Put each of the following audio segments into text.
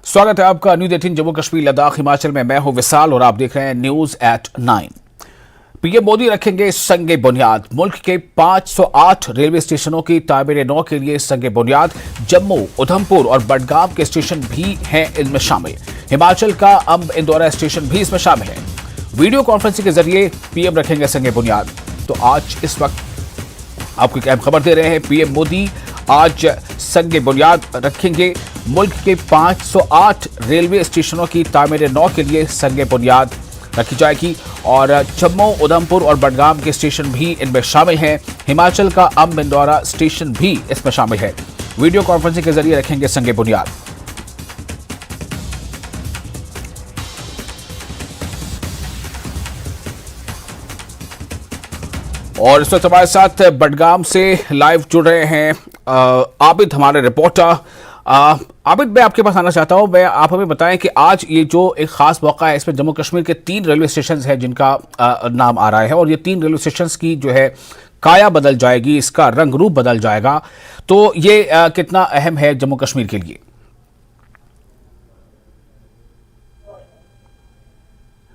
स्वागत है आपका न्यूज 18 जम्मू कश्मीर लद्दाख हिमाचल में। मैं हूं विशाल और आप देख रहे हैं न्यूज एट 9। पीएम मोदी रखेंगे संगे बुनियाद। मुल्क के 508 रेलवे स्टेशनों की तामीर नौ के लिए संगे बुनियाद। जम्मू, उधमपुर और बडगाम के स्टेशन भी हैं इनमें शामिल। हिमाचल का अंब इंदौरा स्टेशन भी इसमें शामिल है। वीडियो कॉन्फ्रेंसिंग के जरिए पीएम रखेंगे संगे बुनियाद। तो आज इस वक्त आपको एक अहम खबर दे रहे हैं। पीएम मोदी आज संगे बुनियाद रखेंगे। मुल्क के 508 रेलवे स्टेशनों की तामीर नौ के लिए संगे बुनियाद रखी जाएगी और जम्मू, उधमपुर और बडगाम के स्टेशन भी इनमें शामिल हैं। हिमाचल का अंब इंदौरा स्टेशन भी इसमें शामिल है। वीडियो कॉन्फ्रेंसिंग के जरिए रखेंगे संगे बुनियाद। और इस वक्त हमारे साथ बडगाम से लाइव जुड़ रहे हैं आबिद, हमारे रिपोर्टर। आबिद, मैं आपके पास आना चाहता हूं। आप हमें बताएं कि आज ये जो एक खास मौका है, इसमें जम्मू कश्मीर के 3 रेलवे स्टेशन हैं जिनका नाम आ रहा है और ये 3 रेलवे स्टेशन की जो है काया बदल जाएगी, इसका रंग रूप बदल जाएगा। तो ये कितना अहम है जम्मू कश्मीर के लिए?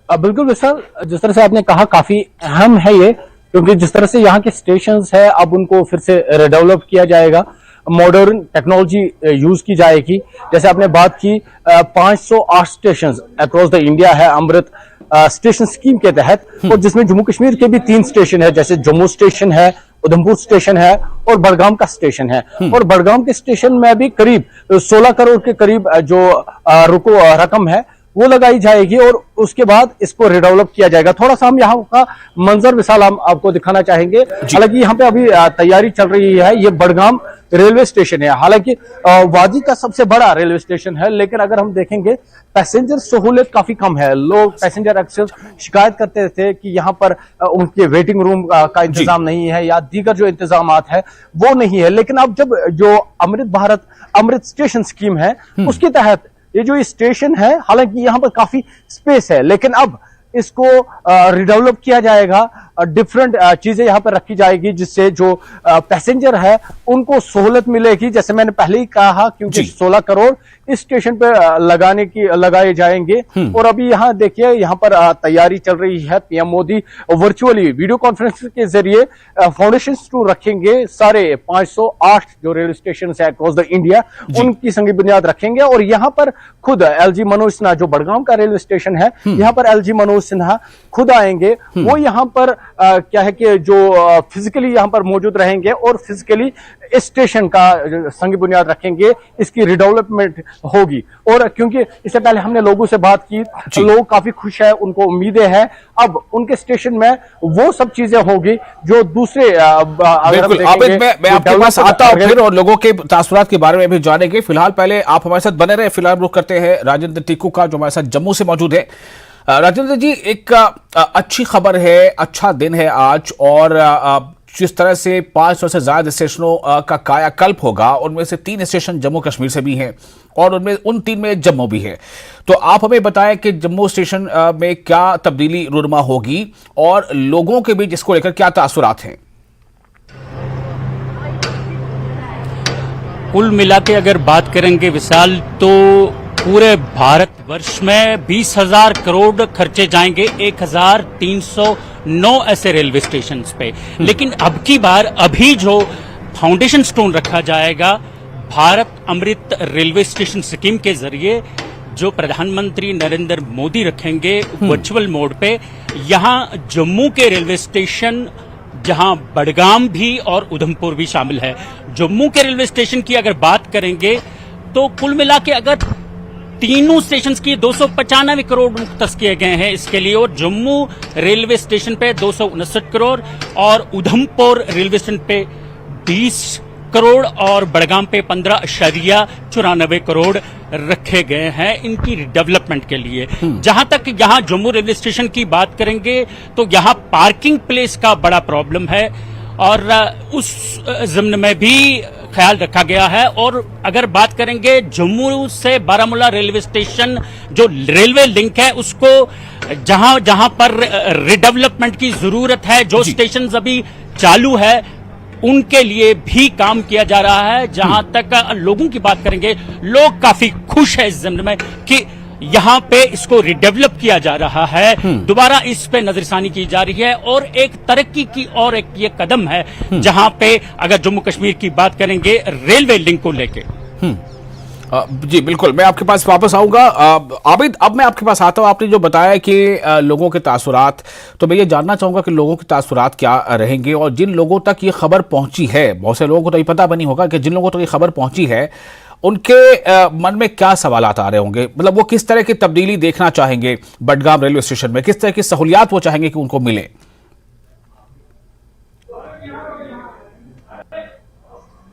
बिल्कुल विशाल, जिस तरह से आपने कहा काफी अहम है ये, क्योंकि जिस तरह से यहाँ के स्टेशंस है अब उनको फिर से रिडेवलप किया जाएगा, मॉडर्न टेक्नोलॉजी यूज की जाएगी। जैसे आपने बात की 508 स्टेशन अक्रॉस द इंडिया है अमृत स्टेशन स्कीम के तहत, और जिसमें जम्मू कश्मीर के भी 3 स्टेशन है, जैसे जम्मू स्टेशन है, उधमपुर स्टेशन है और बडगाम का स्टेशन है। और बडगाम के स्टेशन में भी करीब 16 करोड़ के करीब जो रकम है वो लगाई जाएगी और उसके बाद इसको रिडेवलप किया जाएगा। थोड़ा सा हम यहाँ का मंजर विशाल हम आपको दिखाना चाहेंगे। हालांकि यहाँ पे अभी तैयारी चल रही है। ये बडगाम रेलवे स्टेशन है, हालांकि वादी का सबसे बड़ा रेलवे स्टेशन है, लेकिन अगर हम देखेंगे पैसेंजर सहूलियत काफी कम है। लोग पैसेंजर अक्सर शिकायत करते थे कि यहाँ पर उनके वेटिंग रूम का इंतजाम नहीं है या दीगर जो इंतजाम है वो नहीं है। लेकिन अब जब जो अमृत स्टेशन स्कीम है उसके तहत ये जो स्टेशन है, हालांकि यहाँ पर काफी स्पेस है, लेकिन अब इसको रिडेवलप किया जाएगा। डिफरेंट चीजें यहाँ पर रखी जाएगी जिससे जो पैसेंजर है उनको सहूलत मिलेगी। जैसे मैंने पहले ही कहा, क्योंकि 16 करोड़ इस स्टेशन पे लगाए जाएंगे। और अभी यहाँ देखिए, यहाँ पर तैयारी चल रही है। PM Modi virtually video conference के जरिए फाउंडेशन स्टोन रखेंगे। सारे 508 जो रेलवे स्टेशन है अक्रॉस द इंडिया उनकी संगी बुनियाद रखेंगे। और यहाँ पर खुद एलजी मनोज सिन्हा, जो बडगाम का रेलवे स्टेशन है, यहाँ पर एलजी मनोज सिन्हा खुद आएंगे। वो यहाँ पर क्या है कि जो फिजिकली यहाँ पर मौजूद रहेंगे और फिजिकली इस स्टेशन का संग बुनियाद रखेंगे, इसकी रिडेवलपमेंट होगी। और क्योंकि इससे पहले हमने लोगों से बात की, लोग काफी खुश है, उनको उम्मीदें हैं अब उनके स्टेशन में वो सब चीजें होगी जो दूसरे मैं आपके पास आता हूं फिर और लोगों के तासुरात के बारे में भी जानेंगे। फिलहाल पहले आप हमारे साथ बने रहे। फिलहाल रुख करते हैं राजेंद्र टीकू का, जो हमारे साथ जम्मू से मौजूद है। राजेंद्र जी, एक अच्छी खबर है, अच्छा दिन है आज, और जिस तरह से 500 से ज्यादा स्टेशनों का कायाकल्प होगा, उनमें से 3 स्टेशन जम्मू कश्मीर से भी हैं और उन 3 में जम्मू भी है। तो आप हमें बताएं कि जम्मू स्टेशन में क्या तब्दीली रूनुमा होगी और लोगों के बीच इसको लेकर क्या तासुरात हैं? कुल मिला के अगर बात करेंगे विशाल, तो पूरे भारतवर्ष में 20,000 करोड़ खर्चे जाएंगे 1,309 ऐसे रेलवे स्टेशन पे। लेकिन अब की बार अभी जो फाउंडेशन स्टोन रखा जाएगा भारत अमृत रेलवे स्टेशन स्कीम के जरिए, जो प्रधानमंत्री नरेंद्र मोदी रखेंगे वर्चुअल मोड पे, यहां जम्मू के रेलवे स्टेशन, जहां बडगाम भी और उधमपुर भी शामिल है। जम्मू के रेलवे स्टेशन की अगर बात करेंगे तो कुल मिला के अगर तीनों स्टेशन की 295 करोड़ मुख्तस किए गए हैं इसके लिए, और जम्मू रेलवे स्टेशन पे 259 करोड़ और उधमपुर रेलवे स्टेशन पे 20 करोड़ और बडगाम पे 15.94 करोड़ रखे गए हैं इनकी डेवलपमेंट के लिए। जहां तक यहां जम्मू रेलवे स्टेशन की बात करेंगे तो यहां पार्किंग प्लेस का बड़ा प्रॉब्लम है और उस ज़िम्न में भी ख्याल रखा गया है। और अगर बात करेंगे जम्मू से बारामूला रेलवे स्टेशन, जो रेलवे लिंक है, उसको जहां जहां पर रिडेवलपमेंट की जरूरत है, जो स्टेशन अभी चालू है उनके लिए भी काम किया जा रहा है। जहां तक लोगों की बात करेंगे, लोग काफी खुश है इस जम्न में कि यहां पे इसको रिडेवलप किया जा रहा है, दोबारा इस पे नजरसानी की जा रही है और एक तरक्की की और एक ये कदम है जहां पे अगर जम्मू कश्मीर की बात करेंगे रेलवे लिंक को लेके। जी बिल्कुल, मैं आपके पास वापस आऊंगा। आबिद, अब मैं आपके पास आता हूं। आपने जो बताया कि लोगों के तासुरात, तो मैं ये जानना चाहूंगा कि लोगों के तासुरात क्या रहेंगे और जिन लोगों तक ये खबर पहुंची है, बहुत से लोगों को तो ये पता भी नहीं होगा कि जिन लोगों तक ये खबर पहुंची है उनके मन में क्या सवालात आ रहे होंगे, मतलब वो किस तरह की तब्दीली देखना चाहेंगे बडगाम रेलवे स्टेशन में, किस तरह की सहूलियात वो चाहेंगे कि उनको मिले।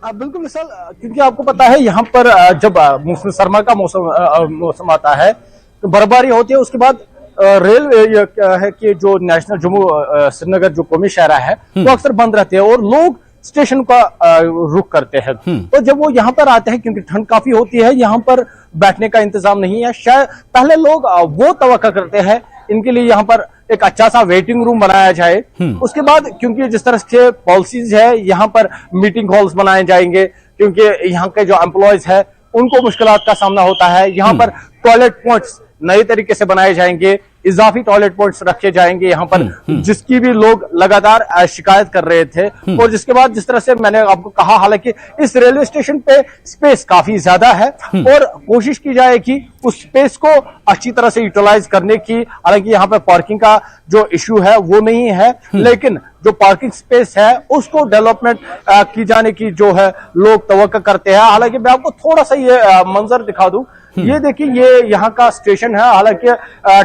बिल्कुल विशाल, क्योंकि आपको पता है यहाँ पर जब मौसम सरमा का मौसम आता है तो बर्फबारी होती है, उसके बाद रेल क्या है कि जो नेशनल जम्मू श्रीनगर जो कौमी शाहरा है वो अक्सर बंद रहते हैं और लोग स्टेशन का रुख करते हैं। तो जब वो यहाँ पर आते हैं, क्योंकि ठंड काफी होती है, यहाँ पर बैठने का इंतजाम नहीं है, शायद पहले लोग वो तवक्का करते हैं इनके लिए यहाँ पर एक अच्छा सा वेटिंग रूम बनाया जाए। उसके बाद क्योंकि जिस तरह से पॉलिसीज है, यहाँ पर मीटिंग हॉल्स बनाए जाएंगे, क्योंकि यहाँ के जो एम्प्लॉयज है उनको मुश्किलात का सामना होता है। यहाँ पर टॉयलेट पॉइंट्स नए तरीके से बनाए जाएंगे, इजाफी टॉयलेट पॉइंट्स रखे जाएंगे यहाँ पर, जिसकी भी लोग लगातार शिकायत कर रहे थे। और जिसके बाद जिस तरह से मैंने आपको कहा, हालांकि इस रेलवे स्टेशन पे स्पेस काफी ज्यादा है और कोशिश की जाए कि उस स्पेस को अच्छी तरह से यूटिलाइज करने की। हालांकि यहाँ पे पार्किंग का जो इश्यू है वो नहीं है, लेकिन जो पार्किंग स्पेस है उसको डेवलपमेंट की जाने की जो है लोग तवक्का करते हैं। हालांकि मैं आपको थोड़ा सा ये मंजर दिखा दूं, ये देखिए, ये यहाँ का स्टेशन है। हालांकि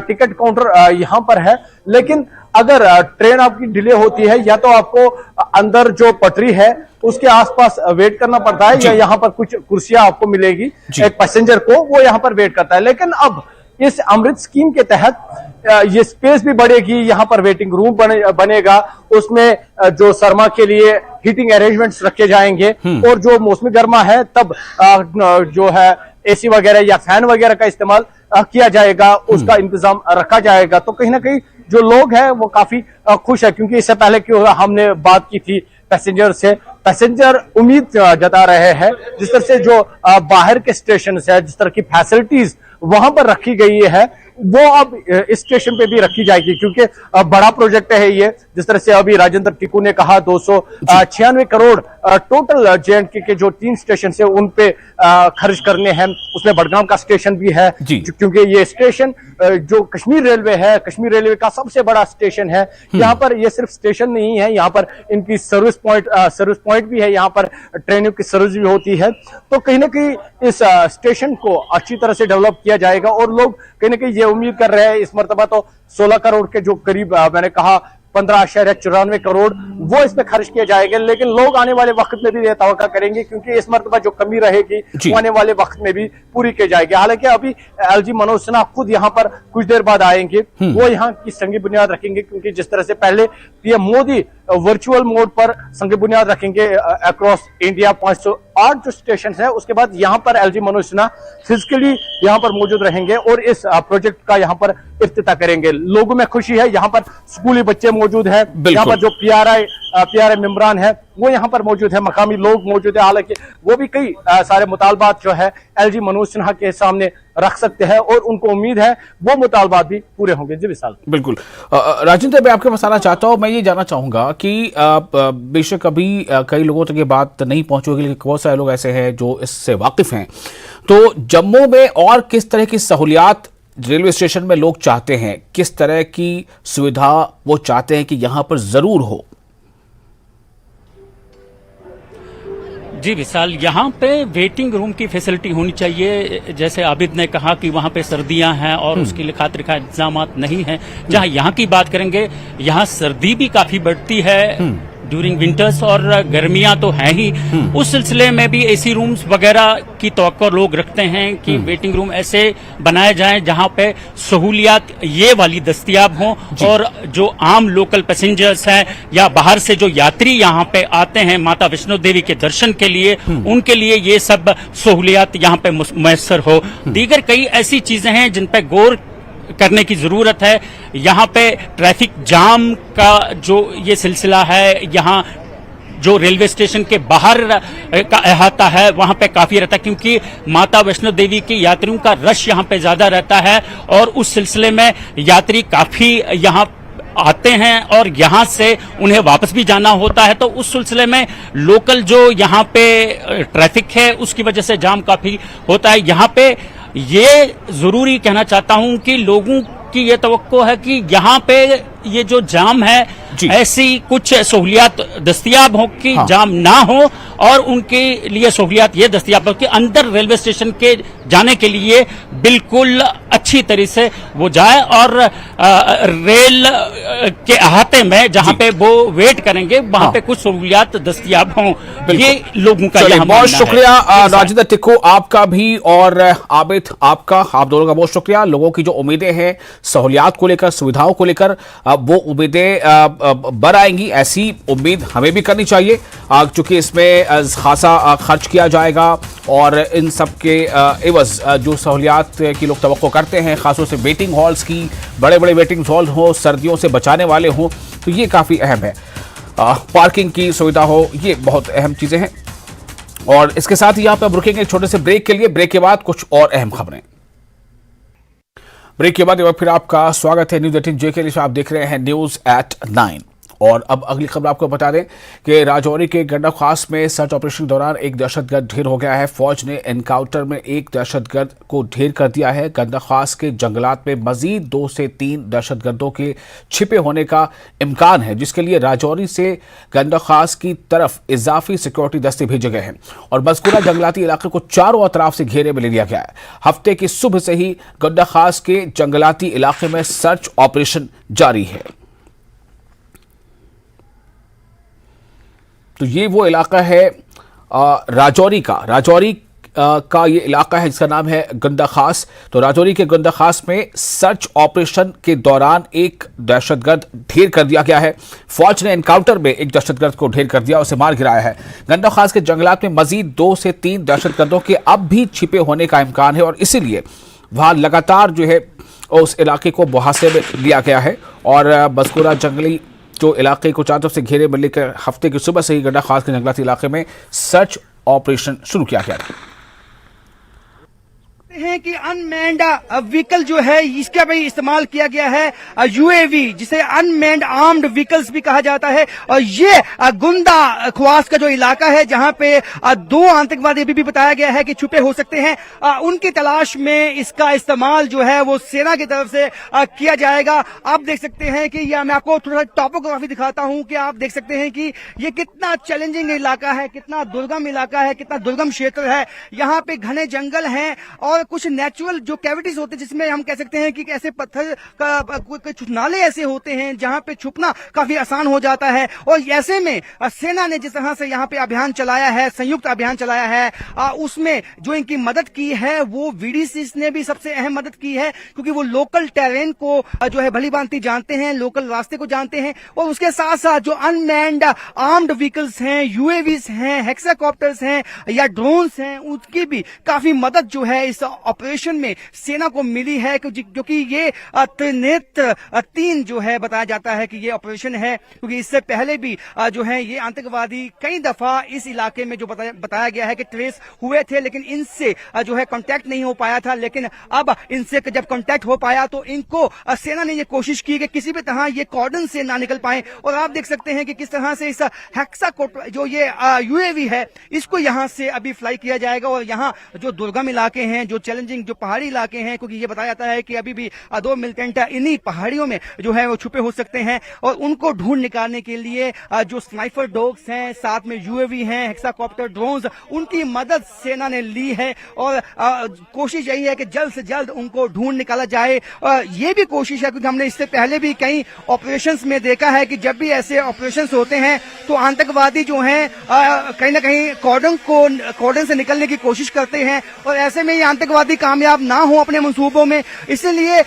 टिकट काउंटर यहाँ पर है, लेकिन अगर ट्रेन आपकी डिले होती है या तो आपको अंदर जो पटरी है उसके आसपास वेट करना पड़ता है, या यहाँ पर कुछ कुर्सियां आपको मिलेगी एक पैसेंजर को, वो यहाँ पर वेट करता है। लेकिन अब इस अमृत स्कीम के तहत ये स्पेस भी बढ़ेगी, यहाँ पर वेटिंग रूम बनेगा, उसमें जो सरमा के लिए हीटिंग अरेंजमेंट्स रखे जाएंगे और जो मौसमी गर्मा है तब जो है एसी वगैरह या फैन वगैरह का इस्तेमाल किया जाएगा, उसका इंतजाम रखा जाएगा। तो कहीं ना कहीं जो लोग हैं वो काफी खुश है, क्योंकि इससे पहले क्यों हमने बात की थी पैसेंजर से, पैसेंजर उम्मीद जता रहे हैं जिस तरह से जो बाहर के स्टेशन है, जिस तरह की फैसिलिटीज वहां पर रखी गई है वो अब इस स्टेशन पे भी रखी जाएगी, क्योंकि बड़ा प्रोजेक्ट है ये। जिस तरह से अभी राजेंद्र टिकू ने कहा 296 करोड़ टोटल जेएंडके के जो 3 स्टेशन है उन पे खर्च करने हैं, उसमें बडगाम का स्टेशन भी है, क्योंकि ये स्टेशन जो कश्मीर रेलवे है, कश्मीर रेलवे का सबसे बड़ा स्टेशन है। यहाँ पर ये सिर्फ स्टेशन नहीं है, यहाँ पर इनकी सर्विस पॉइंट भी है, यहाँ पर ट्रेनों की सर्विस भी होती है। तो कहीं ना कहीं इस स्टेशन को अच्छी तरह से डेवलप किया जाएगा और लोग कहीं ना कहीं ये उम्मीद कर रहे हैं। इस मरतबा तो 16 करोड़ के जो करीब मैंने कहा 15.94 करोड़ वो इसमें खर्च किए जाएंगे, लेकिन लोग आने वाले वक्त में भी ये तवक्का करेंगे, क्योंकि इस मरतबा जो कमी रहेगी वो आने वाले वक्त में भी पूरी की जाएगी। हालांकि अभी एलजी मनोज सिन्हा खुद यहाँ पर कुछ देर बाद आएंगे, वो यहाँ की संगी बुनियाद रखेंगे, क्योंकि जिस तरह से पहले पीएम मोदी वर्चुअल मोड पर संगी बुनियाद रखेंगे अक्रॉस इंडिया 508 जो स्टेशन है, उसके बाद यहाँ पर एलजी मनोज सिन्हा फिजिकली यहाँ पर मौजूद रहेंगे और इस प्रोजेक्ट का यहाँ पर इफ्तिताह करेंगे। लोगों में खुशी है, यहाँ पर स्कूली बच्चे मौजूद है, यहाँ पर जो पीआरआई मेंबरान है वो यहाँ पर मौजूद है, मकामी लोग मौजूद है। हालांकि वो भी कई सारे मुतालबात जो है एलजी मनोज सिन्हा के सामने रख सकते हैं और उनको उम्मीद है वो मुतालबात भी पूरे होंगे। जी विशाल। बिल्कुल राजेंद्र, मैं आपके पास आना चाहता हूं। मैं ये जानना चाहूंगा कि बेशक अभी कई लोगों तक ये बात नहीं पहुंची होगी, लेकिन बहुत सारे लोग ऐसे हैं जो इससे वाकिफ हैं। तो जम्मू में और किस तरह की सहूलियात रेलवे स्टेशन में लोग चाहते हैं, किस तरह की सुविधा वो चाहते हैं कि यहां पर जरूर हो? जी विशाल, यहाँ पे वेटिंग रूम की फैसिलिटी होनी चाहिए। जैसे आबिद ने कहा कि वहाँ पे सर्दियां हैं और उसके लिए खातिर का इंतजाम नहीं है। जहाँ यहाँ की बात करेंगे, यहाँ सर्दी भी काफी बढ़ती है ड्यूरिंग विंटर्स और गर्मियां तो हैं ही। उस सिलसिले में भी एसी रूम्स वगैरह की तवक्को लोग रखते हैं कि वेटिंग रूम ऐसे बनाए जाएं जहां पे सहूलियात ये वाली दस्तयाब हों और जो आम लोकल पैसेंजर्स हैं या बाहर से जो यात्री यहां पे आते हैं माता वैष्णो देवी के दर्शन के लिए, उनके लिए ये सब सहूलियात यहां पे मुयस्सर हो। दीगर कई ऐसी चीजें हैं जिन पे गौर करने की जरूरत है। यहाँ पे ट्रैफिक जाम का जो ये सिलसिला है, यहाँ जो रेलवे स्टेशन के बाहर का अहाता है वहां पे काफी रहता है, क्योंकि माता वैष्णो देवी के यात्रियों का रश यहां पे ज्यादा रहता है और उस सिलसिले में यात्री काफी यहां आते हैं और यहां से उन्हें वापस भी जाना होता है। तो उस सिलसिले में लोकल जो यहां पे ट्रैफिक है उसकी वजह से जाम काफी होता है। यहां पे ये जरूरी कहना चाहता हूं कि लोगों की ये तवक्को है कि यहां पे ये जो जाम है ऐसी कुछ सहूलियात दस्तयाब हो कि जाम ना हो और उनके लिए सहूलियात ये दस्तयाब हो कि अंदर रेलवे स्टेशन के जाने के लिए बिल्कुल अच्छी तरह से वो जाए और रेल के अहाते में जहां पे वो वेट करेंगे वहां पे कुछ सहूलियात दस्तयाब हों, ये लोगों का यहाँ बहुत शुक्रिया राजेंद्र टिक्कू आपका भी और आबिद आपका, आप दोनों का बहुत शुक्रिया। लोगों की जो उम्मीदें हैं सहूलियात को लेकर, सुविधाओं को लेकर, वो उम्मीदें बढ़ आएंगी, ऐसी उम्मीद हमें भी करनी चाहिए क्योंकि इसमें खासा खर्च किया जाएगा और इन सब के एवज जो सहूलियात की लोग तवक्को करते हैं, खासतौर से वेटिंग हॉल्स की, बड़े बड़े वेटिंग हॉल हो, सर्दियों से बचाने वाले हों, तो ये काफ़ी अहम है। पार्किंग की सुविधा हो, ये बहुत अहम चीज़ें हैं। और इसके साथ ही यहाँ पर रुकेंगे एक छोटे से ब्रेक के लिए। ब्रेक के बाद कुछ और अहम खबरें। ब्रेक के बाद एक बार फिर आपका स्वागत है न्यूज 18 JK लिए। आप देख रहे हैं न्यूज एट 9 और अब अगली खबर आपको बता दें कि राजौरी के गंडक खास में सर्च ऑपरेशन के दौरान एक दहशतगर्द ढेर हो गया है। फौज ने एनकाउंटर में एक दहशतगर्द को ढेर कर दिया है। गंडक खास के जंगलात में मजीद 2 से 3 दहशतगर्दों के छिपे होने का इम्कान है, जिसके लिए राजौरी से गंडक खास की तरफ इजाफी सिक्योरिटी दस्ते भेजे गए हैं और मज़कूरा जंगलाती इलाके को चारों अतराफ से घेरे में ले लिया गया है। हफ्ते की सुबह से ही गंडक खास के जंगलाती इलाके में सर्च ऑपरेशन जारी है। तो ये वो इलाका है राजौरी का ये इलाका है जिसका नाम है गंडक खास। तो राजौरी के गंडक खास में सर्च ऑपरेशन के दौरान एक दहशतगर्द ढेर कर दिया गया है। फौज ने एनकाउंटर में एक दहशतगर्द को ढेर कर दिया, उसे मार गिराया है। गंडक खास के जंगलात में मजीद 2 से 3 दहशतगर्दों के अब भी छिपे होने का इम्कान है और इसीलिए वहां लगातार जो है उस इलाके को मुहासे में लिया गया है और मज़कूरा जंगली जो इलाके को चारों तरफ से घेरे में लेकर हफ्ते की सुबह से ही गंडक खास के जंगलाती इलाके में सर्च ऑपरेशन शुरू किया गया था। हैं कि अनमैन्ड व्हीकल जो है इसका भी इस्तेमाल किया गया है, UAV जिसे अनमैन्ड आर्म्ड व्हीकल्स भी कहा जाता है। और ये गुंदा ख्वास का जो इलाका है जहां पे 2 आतंकवादी अभी भी बताया गया है कि छुपे हो सकते हैं, उनकी तलाश में इसका इस्तेमाल जो है वो सेना की तरफ से किया जाएगा। आप देख सकते हैं कि मैं आपको थोड़ा टॉपोग्राफी दिखाता हूं कि आप देख सकते हैं कि ये कितना चैलेंजिंग इलाका है, कितना दुर्गम इलाका है, कितना दुर्गम क्षेत्र है। यहाँ पे घने जंगल हैं और कुछ नेचुरल जो कैविटीज होते हैं जिसमें हम कह सकते हैं कि ऐसे पत्थर का कुछ नाले ऐसे होते हैं जहां पे छुपना काफी आसान हो जाता है। और ऐसे में सेना ने जिस तरह से यहाँ पे अभियान चलाया है, संयुक्त अभियान चलाया है, उसमें जो इनकी मदद की है वो VDC ने भी सबसे अहम मदद की है, क्योंकि वो लोकल टेरेन को जो है भली भांति जानते हैं, लोकल रास्ते को जानते हैं। और उसके साथ साथ जो अनमैन्ड आर्म्ड व्हीकल्स हैं, UAVs हैं, हेक्साकॉप्टर्स हैं या ड्रोन्स हैं, उसकी भी काफी मदद जो है इस ऑपरेशन में सेना को मिली है, क्योंकि ये त्रिनेत्र 3 जो है बताया जाता है कि ये ऑपरेशन है, क्योंकि इससे पहले भी जो है ये आतंकवादी कई दफा इस इलाके में जो बताया गया है कि ट्रेस हुए थे, लेकिन इनसे जो है कांटेक्ट नहीं हो पाया था। लेकिन अब इनसे जब कांटेक्ट हो पाया तो इनको सेना ने ये कोशिश की कि किसी भी तरह ये कॉर्डन से ना निकल पाए। और आप देख सकते हैं कि किस तरह से इस हेक्साकॉप्टर जो ये UAV है इसको यहां से अभी फ्लाई किया जाएगा। और यहाँ जो दुर्गम इलाके हैं, जो चैलेंजिंग जो पहाड़ी इलाके हैं, क्योंकि ये बताया जाता है कि अभी भी 2 मिलिटेंट इन्हीं पहाड़ियों में जो है वो छुपे हो सकते हैं और उनको ढूंढ निकालने के लिए जो स्नाइपर डॉग्स हैं, साथ में UAV हैं, हेक्साकॉप्टर, ड्रोन्स, उनकी मदद सेना ने ली है। और कोशिश यही है कि जल्द से जल्द उनको ढूंढ निकाला जाए। ये भी कोशिश है क्योंकि हमने इससे पहले भी कई ऑपरेशंस में देखा है कि जब भी ऐसे ऑपरेशंस होते हैं तो आतंकवादी जो हैं कहीं ना कहीं कॉर्डन से निकलने की कोशिश करते हैं और ऐसे में ये आतंकवादी कामयाब ना हो अपने मंसूबों में, इसलिए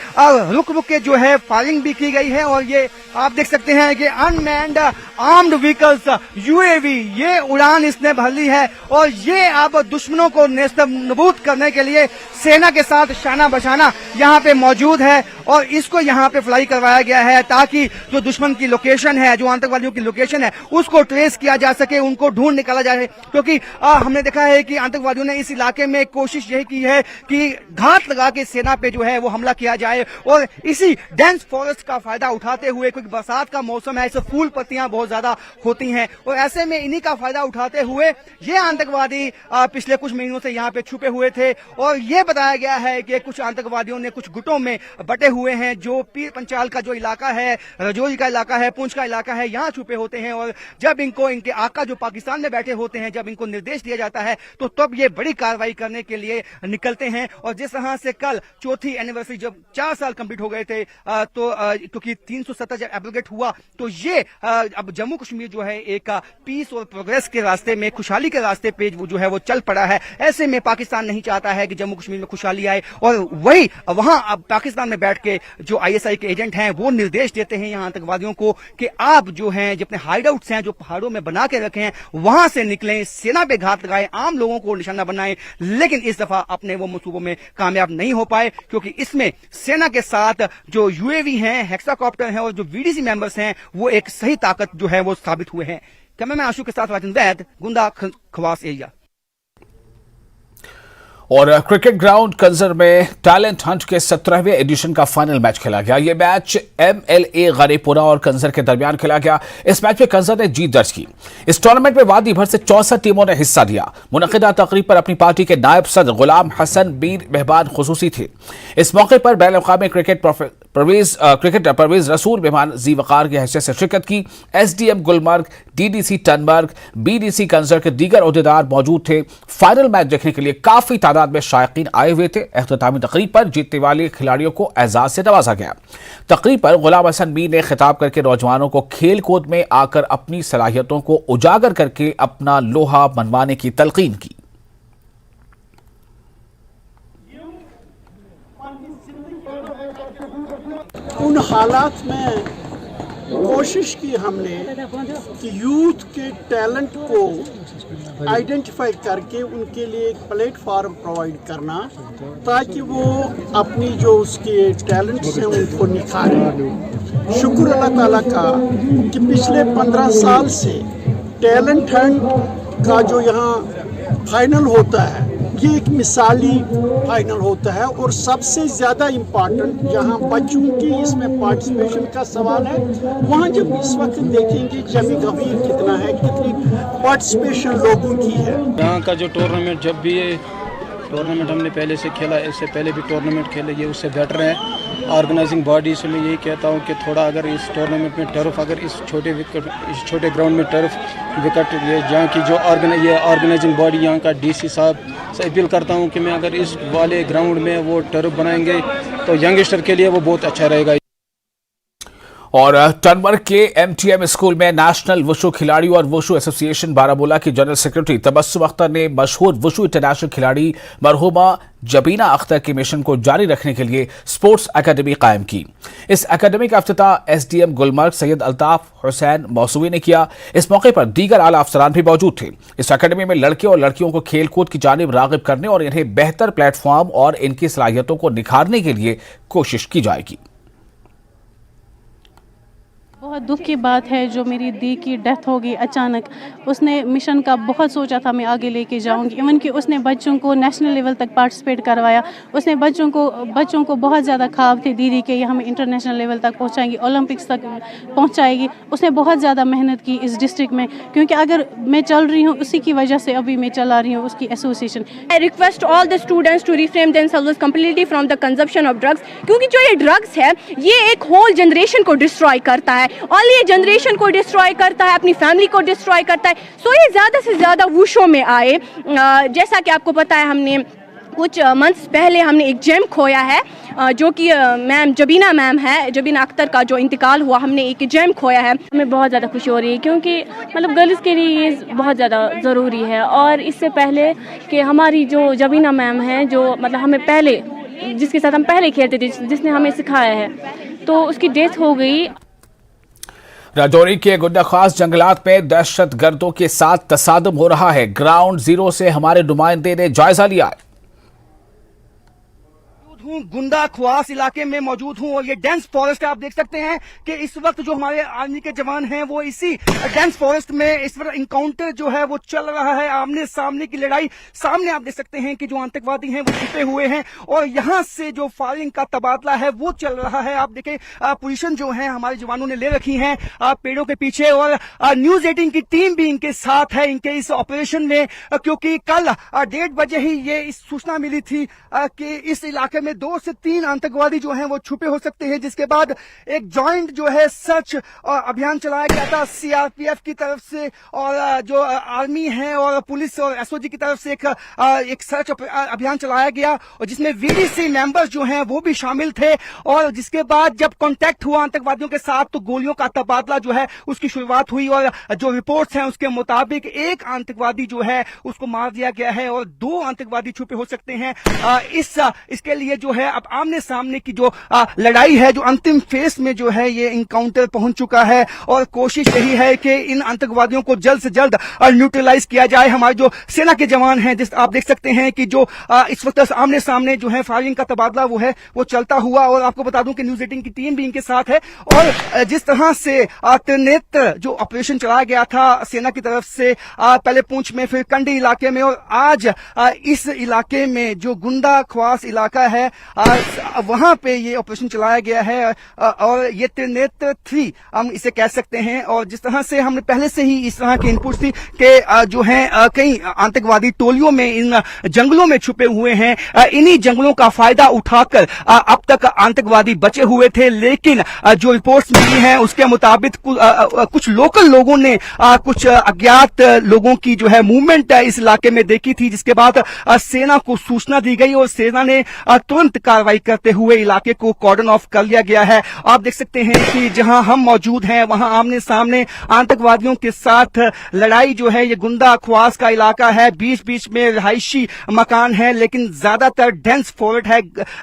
रुक के जो है फायरिंग भी की गई है। और ये आप देख सकते हैं कि अनमैन्ड आर्म्ड व्हीकल्स UAV ये उड़ान इसने भर ली है और ये अब दुश्मनों को नेस्तनाबूद करने के लिए सेना के साथ शाना बशाना यहाँ पे मौजूद है। और इसको यहाँ पे फ्लाई करवाया गया है ताकि जो दुश्मन की लोकेशन है, जो आतंकवादियों की लोकेशन है, उसको ट्रेस किया जा सके, उनको ढूंढ निकाला जाए। क्योंकि हमने देखा है कि आतंकवादियों ने इस इलाके में कोशिश यही की है कि घात लगा के सेना पे जो है वो हमला किया जाए, और इसी डेंस फॉरेस्ट का फायदा उठाते हुए, क्योंकि बरसात का मौसम है, इससे फूल पत्तियां बहुत ज्यादा होती हैं, और ऐसे में इन्हीं का फायदा उठाते हुए ये आतंकवादी पिछले कुछ महीनों से यहाँ पे छुपे हुए थे। और ये बताया गया है कि कुछ आतंकवादियों ने कुछ गुटों में बटे हुए हैं, जो पीर पंचाल का जो इलाका है, रजौरी का इलाका है, पुंछ का इलाका है, यहाँ छुपे होते हैं। और जब इनको इनके आका जो पाकिस्तान में बैठे होते हैं, जब इनको निर्देश दिया जाता है तो तब ये बड़ी कार्रवाई करने के लिए निकलते हैं। और जिस तरह से कल चौथी एनिवर्सरी जब 4 साल कंप्लीट हो गए थे, तो क्योंकि 370 जब एब्रोगेट हुआ, तो ये अब जम्मू कश्मीर जो है एक पीस और प्रोग्रेस के रास्ते में, खुशहाली के रास्ते पे वो जो है वो चल पड़ा है। ऐसे में पाकिस्तान नहीं चाहता है कि जम्मू कश्मीर में खुशहाली आए, और वही वहां अब पाकिस्तान में बैठ के जो आईएसआई के एजेंट हैं वो निर्देश देते हैं यहाँ आतंकवादियों को कि आप जो हैं, जो अपने हाइडआउट्स हैं जो पहाड़ों में बना के रखे हैं, वहां से निकलें, सेना पे घात लगाएं, आम लोगों को निशाना बनाएं। लेकिन इस दफा अपने वो मंसूबों में कामयाब नहीं हो पाए, क्योंकि इसमें सेना के साथ जो यूएवी हैं, हेक्साकॉप्टर हैं और जो वीडीसी मेंबर्स हैं, वो एक सही ताकत जो है वो साबित हुए हैं। कैमरामैन आशु के साथ राजन वैद, गुंदा खवास एरिया। और क्रिकेट ग्राउंड कंजर में टैलेंट हंट के 17वें एडिशन का फाइनल मैच खेला गया। ये मैच MLA गरीपुरा और कंजर के दरमियान खेला गया। इस मैच में कंजर ने जीत दर्ज की। इस टूर्नामेंट में वादी भर से 64 टीमों ने हिस्सा लिया। मुनक़िदा तकरीब पर अपनी पार्टी के नायब सदर गुलाम हसन मीर मेहमान खुसूसी थे। इस मौके पर बैन-ए-अक़वामी क्रिकेटर परवेज रसूल मेहमान ज़ी वक़ार की हैसियत से शिरकत की। SDM Gulmarg, DDC टनमर्ग, BDC Kanjar के दीगर ओहदेदार मौजूद थे। फाइनल मैच देखने के लिए काफी तादाद में शायकीन आए हुए थे। इख्तितामी तकरीब पर जीतने वाले खिलाड़ियों को एजाज से नवाजा गया। तकरीब पर गुलाम हसन मीर ने खिताब करके नौजवानों को खेल कूद में आकर अपनी सलाहियतों को उजागर करके अपना लोहा मनवाने की तलकीन की। उन हालात में कोशिश की हमने कि यूथ के टैलेंट को आइडेंटिफाई करके उनके लिए एक प्लेटफॉर्म प्रोवाइड करना, ताकि वो अपनी जो उसके टैलेंट्स हैं उनको निखारें। शुक्र अल्लाह ताला का कि पिछले 15 साल से टैलेंट हंट का जो यहाँ फाइनल होता है, ये एक मिसाली फाइनल होता है। और सबसे ज़्यादा इम्पॉर्टेंट जहाँ बच्चों की इसमें पार्टिसिपेशन का सवाल है, वहाँ जब इस वक्त देखेंगे जमी गंभीर कितना है, कितनी पार्टिसिपेशन लोगों की है। यहाँ का जो टूर्नामेंट, जब भी ये टूर्नामेंट हमने पहले से खेला, इससे पहले भी टूर्नामेंट खेले, ये उससे बेटर है। ऑर्गेनाइजिंग बॉडी से मैं यही कहता हूँ कि थोड़ा अगर इस टूर्नामेंट में टर्फ, अगर इस छोटे ग्राउंड में टर्फ विकेट, ये जहाँ की जो ऑर्गेनाइजिंग बॉडी यहाँ का DC साहब से अपील करता हूँ कि मैं अगर इस वाले ग्राउंड में वो टर्फ बनाएंगे तो यंगस्टर के लिए वो बहुत अच्छा रहेगा। और टनमर्ग के MTM स्कूल में नेशनल वुशु खिलाड़ी और वुशु एसोसिएशन बारामूला की जनरल सेक्रेटरी तबस्सुम अख्तर ने मशहूर वुशु इंटरनेशनल खिलाड़ी मरहुमा जबीना अख्तर के मिशन को जारी रखने के लिए स्पोर्ट्स एकेडमी कायम की। इस एकेडमी का इफ्तिताह SDM गुलमर्ग सैयद अल्ताफ हुसैन मौसूवी ने किया। इस मौके पर दीगर आला अफसरान भी मौजूद थे। इस एकेडमी में लड़के और लड़कियों को खेल कूद की जानिब रागिब करने और इन्हें बेहतर प्लेटफॉर्म और इनकी सलाहियतों को निखारने के लिए कोशिश की जाएगी। बहुत दुख की बात है जो मेरी दी की डेथ हो गई अचानक। उसने मिशन का बहुत सोचा था मैं आगे लेके जाऊंगी। इवन कि उसने बच्चों को नेशनल लेवल तक पार्टिसिपेट करवाया। उसने बच्चों को बहुत ज़्यादा ख्वाब थे दीदी के ये हमें इंटरनेशनल लेवल तक पहुंचाएंगी, ओलंपिक्स तक पहुंचाएगी। उसने बहुत ज़्यादा मेहनत की इस डिस्ट्रिक्ट में, क्योंकि अगर मैं चल रही हूँ उसी की वजह से अभी मैं चला रही हूँ उसकी association. I request all the students to refrain themselves completely from the consumption of drugs, क्योंकि जो ये ड्रग्स है ये एक होल जनरेशन को डिस्ट्रॉय करता है, और ये जनरेशन को डिस्ट्रॉय करता है, अपनी फैमिली को डिस्ट्रॉय करता है। सो ये ज़्यादा से ज़्यादा वुशो में आए। जैसा कि आपको पता है हमने कुछ मंथ्स पहले हमने एक जेम खोया है, जो कि मैम जबीना मैम है, जबीना अख्तर का जो इंतकाल हुआ, हमने एक जेम खोया है। हमें बहुत ज़्यादा खुशी हो रही है, क्योंकि मतलब गर्ल्स के लिए ये बहुत ज़्यादा ज़रूरी है। और इससे पहले कि हमारी जो जबीना मैम है, जो मतलब हमें पहले जिसके साथ हम पहले खेलते थे, जिसने हमें सिखाया है, तो उसकी डेथ हो गई। राजौरी के गुड्डा खास जंगलात में दहशतगर्दों के साथ तसादम हो रहा है। ग्राउंड जीरो से हमारे नुमाइंदे ने जायजा लिया। हूँ गुंदा ख्वास इलाके में मौजूद हूँ और ये डेंस फॉरेस्ट है। आप देख सकते हैं कि इस वक्त जो हमारे आर्मी के जवान हैं वो इसी डेंस फॉरेस्ट में इस वक्त इनकाउंटर जो है वो चल रहा है, आमने सामने की लड़ाई। सामने आप देख सकते हैं कि जो आतंकवादी हैं वो छिपे हुए हैं और यहाँ से जो फायरिंग का तबादला है वो चल रहा है। आप देखें पोजीशन जो है हमारे जवानों ने ले रखी है पेड़ों के पीछे और न्यूज 18 की टीम भी इनके साथ है इनके इस ऑपरेशन में, क्योंकि कल 1:30 बजे ही ये इस सूचना मिली थी कि इस इलाके में 2 से 3 आतंकवादी जो हैं वो छुपे हो सकते हैं, जिसके बाद एक जॉइंट जो है सर्च अभियान चलाया गया था सीआरपीएफ की तरफ से और जो आर्मी है और पुलिस और एसओजी की तरफ से एक सर्च अभियान चलाया गया और जिसमें वीडीसी मेंबर्स जो हैं वो भी शामिल थे। और जिसके बाद जब कांटेक्ट हुआ आतंकवादियों के साथ तो गोलियों का तबादला जो है उसकी शुरुआत हुई और जो रिपोर्ट्स हैं उसके मुताबिक एक आतंकवादी जो है उसको मार दिया गया है और 2 आतंकवादी छुपे हो सकते हैं। इसके लिए जो है अब आमने सामने की जो लड़ाई है जो अंतिम फेज में जो है ये इनकाउंटर पहुंच चुका है और कोशिश यही है कि इन आतंकवादियों को जल्द से जल्द न्यूट्रलाइज किया जाए। हमारे जो सेना के जवान हैं जिस आप देख सकते हैं कि जो इस वक्त आमने सामने जो है फायरिंग का तबादला वो चलता हुआ और आपको बता दूं कि न्यूज 18 की टीम भी इनके साथ है। और जिस तरह से त्रिनेत्र जो ऑपरेशन चलाया गया था सेना की तरफ से पहले पुंछ में फिर कंडी इलाके में और आज इस इलाके में जो गुंदा ख्वास इलाका है वहां पे ये ऑपरेशन चलाया गया है और ये त्रिनेत्र 3 हम इसे कह सकते हैं। और जिस तरह से हमने पहले से ही इस तरह की इनपुट थी कि जो है कई आतंकवादी टोलियों में इन जंगलों में छुपे हुए हैं, इन्हीं जंगलों का फायदा उठाकर अब तक आतंकवादी बचे हुए थे। लेकिन जो रिपोर्ट्स मिली हैं उसके मुताबिक कुछ लोकल लोगों ने कुछ अज्ञात लोगों की जो है मूवमेंट इस इलाके में देखी थी, जिसके बाद सेना को सूचना दी गई और सेना ने तुरंत कार्रवाई करते हुए इलाके को कॉर्डन ऑफ कर लिया गया है। आप देख सकते हैं कि जहां हम मौजूद हैं वहां आमने सामने आतंकवादियों के साथ लड़ाई जो है ये गुंदा ख्वास का इलाका है, बीच बीच में रिहायशी मकान है लेकिन ज्यादातर डेंस फॉरेस्ट है,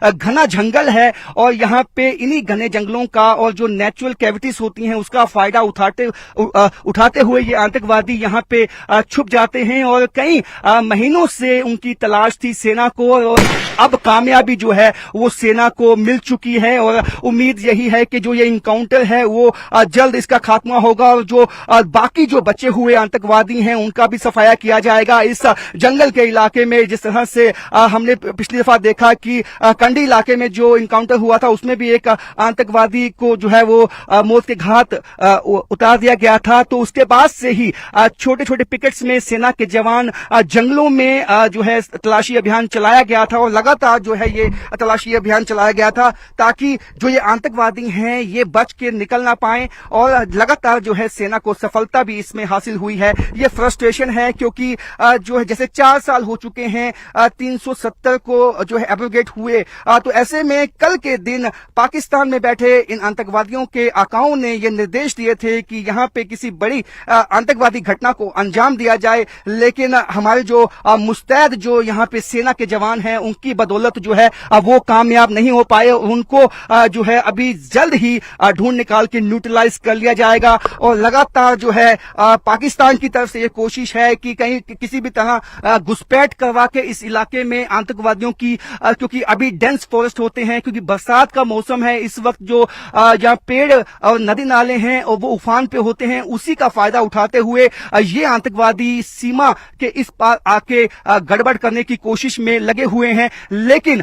घना जंगल है और यहाँ पे इन्हीं घने जंगलों का और जो नेचुरल कैविटीज होती हैं उसका फायदा उठाते हुए ये आतंकवादी यहाँ पे छुप जाते हैं और कई महीनों से उनकी तलाश थी सेना को और अब कामयाबी जो है वो सेना को मिल चुकी है और उम्मीद यही है कि जो ये इनकाउंटर है वो जल्द इसका खात्मा होगा और जो बाकी जो बचे हुए आतंकवादी हैं उनका भी सफाया किया जाएगा इस जंगल के इलाके में। जिस तरह से हमने पिछली दफा देखा कि कंडी इलाके में जो इनकाउंटर हुआ था उसमें भी एक आतंकवादी को जो है वो मौत के घाट उतार दिया गया था, तो उसके बाद से ही छोटे छोटे पिकेट्स में सेना के जवान जंगलों में जो है तलाशी अभियान चलाया गया था और लगातार जो है ये तलाशी अभियान चलाया गया था ताकि जो ये आतंकवादी हैं ये बच के निकल ना पाए और लगातार जो है सेना को सफलता भी इसमें हासिल हुई है। ये फ्रस्ट्रेशन है क्योंकि जो है जैसे 4 साल हो चुके हैं 370 को जो है एब्रोगेट हुए, तो ऐसे में कल के दिन पाकिस्तान में बैठे इन आतंकवादियों के आकाओं ने ये निर्देश दिए थे कि यहाँ पे किसी बड़ी आतंकवादी घटना को अंजाम दिया जाए, लेकिन हमारे जो मुस्तैद जो यहाँ पे सेना के जवान हैं उनकी बदौलत जो है वो कामयाब नहीं हो पाए। उनको जो है अभी जल्द ही ढूंढ निकाल के न्यूट्रलाइज कर लिया जाएगा और लगातार जो है पाकिस्तान की तरफ से ये कोशिश है कि कहीं किसी भी तरह घुसपैठ करवा के इस इलाके में आतंकवादियों की, क्योंकि अभी डेंस फॉरेस्ट होते हैं, क्योंकि बरसात का मौसम है इस वक्त, जो जहाँ पेड़ और नदी नाले हैं और वो उफान पे होते हैं, उसी का फायदा उठाते हुए ये आतंकवादी सीमा के इस पार आके गड़बड़ करने की कोशिश में लगे हुए हैं। लेकिन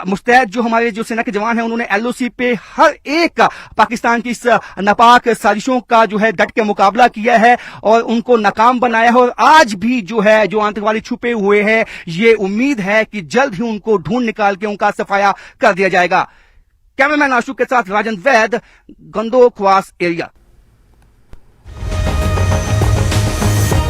मुस्तैद जो हमारे जो सेना के जवान हैं उन्होंने एलओसी पे हर एक पाकिस्तान की इस नापाक साजिशों का जो है डट के मुकाबला किया है और उनको नाकाम बनाया है और आज भी जो है जो आतंकवादी छुपे हुए हैं ये उम्मीद है कि जल्द ही उनको ढूंढ निकाल के उनका सफाया कर दिया जाएगा। कैमरामैन आशुक के साथ राजन वैद, गंदो ख्वास एरिया।